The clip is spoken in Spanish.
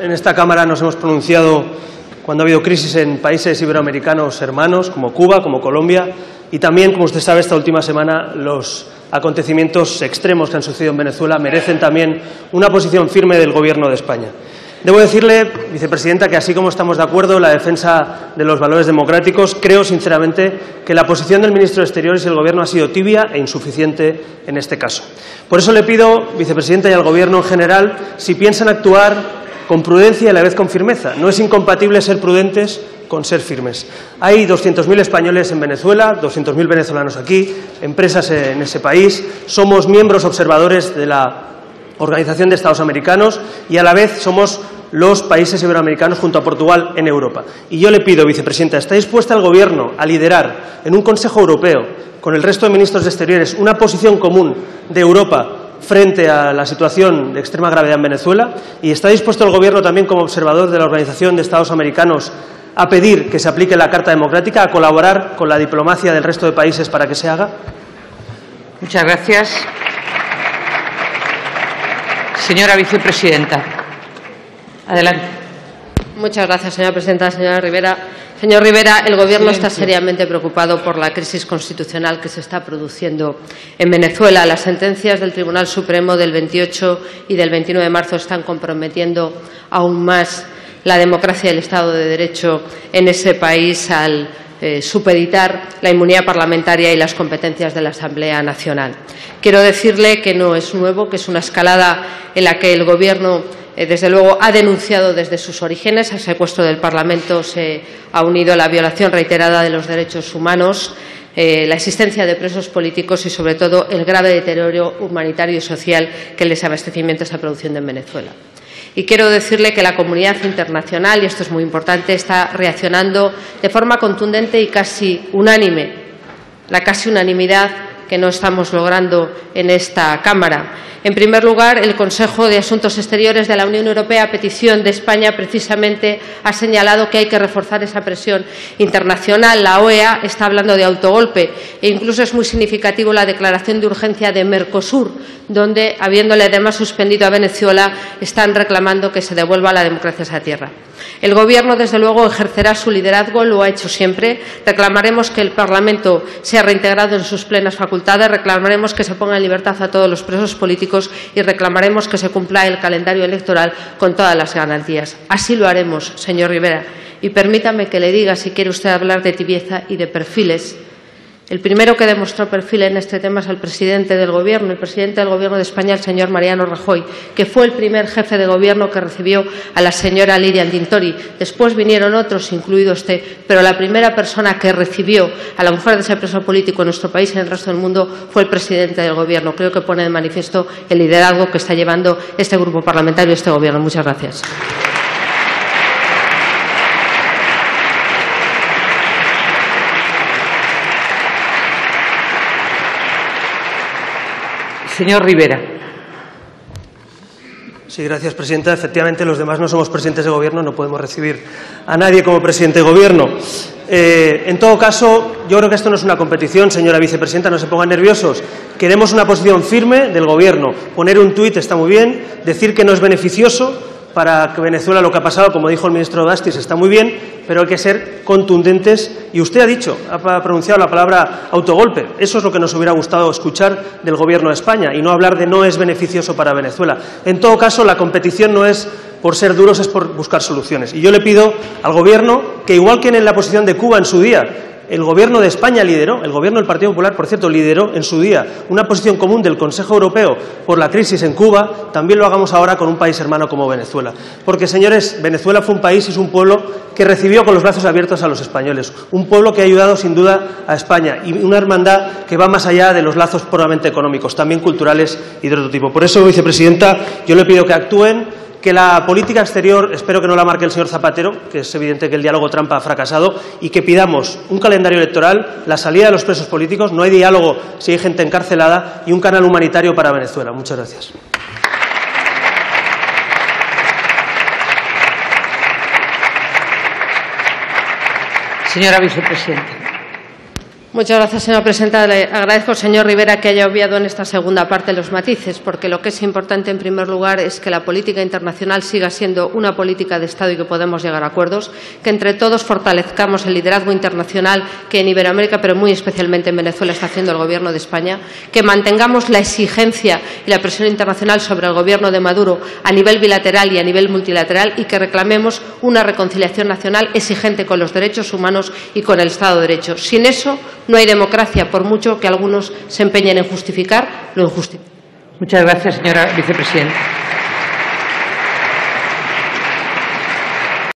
En esta Cámara nos hemos pronunciado cuando ha habido crisis en países iberoamericanos hermanos, como Cuba, como Colombia, y también, como usted sabe, esta última semana los acontecimientos extremos que han sucedido en Venezuela merecen también una posición firme del Gobierno de España. Debo decirle, vicepresidenta, que así como estamos de acuerdo en la defensa de los valores democráticos, creo sinceramente que la posición del ministro de Exteriores y el Gobierno ha sido tibia e insuficiente en este caso. Por eso le pido, vicepresidenta, y al Gobierno en general, si piensan actuar con prudencia y a la vez con firmeza. No es incompatible ser prudentes con ser firmes. Hay 200.000 españoles en Venezuela, 200.000 venezolanos aquí, empresas en ese país, somos miembros observadores de la Organización de Estados Americanos y a la vez somos los países iberoamericanos junto a Portugal en Europa. Y yo le pido, vicepresidenta, ¿está dispuesta el Gobierno a liderar en un Consejo Europeo con el resto de ministros de Exteriores una posición común de Europa frente a la situación de extrema gravedad en Venezuela? ¿Y está dispuesto el Gobierno también como observador de la Organización de Estados Americanos a pedir que se aplique la Carta Democrática, a colaborar con la diplomacia del resto de países para que se haga? Muchas gracias. Señora vicepresidenta, adelante. Muchas gracias, señora presidenta. Señora Rivera. Señor Rivera, el Gobierno está seriamente preocupado por la crisis constitucional que se está produciendo en Venezuela. Las sentencias del Tribunal Supremo del 28 y del 29 de marzo están comprometiendo aún más la democracia y el Estado de Derecho en ese país al supeditar la inmunidad parlamentaria y las competencias de la Asamblea Nacional. Quiero decirle que no es nuevo, que es una escalada en la que el Gobierno, desde luego, ha denunciado desde sus orígenes. Al secuestro del Parlamento se ha unido la violación reiterada de los derechos humanos, la existencia de presos políticos y, sobre todo, el grave deterioro humanitario y social que el desabastecimiento está produciendo en Venezuela. Y quiero decirle que la comunidad internacional, y esto es muy importante, está reaccionando de forma contundente y casi unánime, la casi unanimidad que no estamos logrando en esta Cámara. En primer lugar, el Consejo de Asuntos Exteriores de la Unión Europea, a petición de España, precisamente ha señalado que hay que reforzar esa presión internacional. La OEA está hablando de autogolpe e incluso es muy significativo la declaración de urgencia de Mercosur, donde, habiéndole además suspendido a Venezuela, están reclamando que se devuelva la democracia a esa tierra. El Gobierno, desde luego, ejercerá su liderazgo, lo ha hecho siempre. Reclamaremos que el Parlamento sea reintegrado en sus plenas facultades, reclamaremos que se ponga en libertad a todos los presos políticos y reclamaremos que se cumpla el calendario electoral con todas las garantías. Así lo haremos, señor Rivera. Y permítame que le diga, si quiere usted hablar de tibieza y de perfiles, el primero que demostró perfil en este tema es el presidente del Gobierno, el presidente del Gobierno de España, el señor Mariano Rajoy, que fue el primer jefe de Gobierno que recibió a la señora Lilian Tintori. Después vinieron otros, incluido usted, pero la primera persona que recibió a la mujer de ese preso político en nuestro país y en el resto del mundo fue el presidente del Gobierno. Creo que pone de manifiesto el liderazgo que está llevando este grupo parlamentario y este Gobierno. Muchas gracias. Señor Rivera. Sí, gracias, presidenta. Efectivamente, los demás no somos presidentes de Gobierno, no podemos recibir a nadie como presidente de Gobierno. En todo caso, yo creo que esto no es una competición, señora vicepresidenta, no se pongan nerviosos. Queremos una posición firme del Gobierno. Poner un tuit está muy bien, decir que no es beneficioso para que Venezuela lo que ha pasado, como dijo el ministro Dastis, está muy bien, pero hay que ser contundentes. Y usted ha pronunciado la palabra autogolpe. Eso es lo que nos hubiera gustado escuchar del Gobierno de España y no hablar de no es beneficioso para Venezuela. En todo caso, la competición no es por ser duros, es por buscar soluciones. Y yo le pido al Gobierno que, igual que en la posición de Cuba en su día, el Gobierno de España lideró, el Gobierno del Partido Popular, por cierto, lideró en su día una posición común del Consejo Europeo por la crisis en Cuba, también lo hagamos ahora con un país hermano como Venezuela. Porque, señores, Venezuela fue un país y es un pueblo que recibió con los brazos abiertos a los españoles, un pueblo que ha ayudado sin duda a España y una hermandad que va más allá de los lazos puramente económicos, también culturales y de otro tipo. Por eso, vicepresidenta, yo le pido que actúen, que la política exterior, espero que no la marque el señor Zapatero, que es evidente que el diálogo trampa ha fracasado, y que pidamos un calendario electoral, la salida de los presos políticos, no hay diálogo si hay gente encarcelada, y un canal humanitario para Venezuela. Muchas gracias. Señora vicepresidenta. Muchas gracias, señora presidenta. Le agradezco, señor Rivera, que haya obviado en esta segunda parte los matices, porque lo que es importante, en primer lugar, es que la política internacional siga siendo una política de Estado y que podamos llegar a acuerdos, que entre todos fortalezcamos el liderazgo internacional que en Iberoamérica, pero muy especialmente en Venezuela, está haciendo el Gobierno de España, que mantengamos la exigencia y la presión internacional sobre el Gobierno de Maduro a nivel bilateral y a nivel multilateral y que reclamemos una reconciliación nacional exigente con los derechos humanos y con el Estado de Derecho. Sin eso, no hay democracia, por mucho que algunos se empeñen en justificar lo injustificable. Muchas gracias, señora vicepresidenta.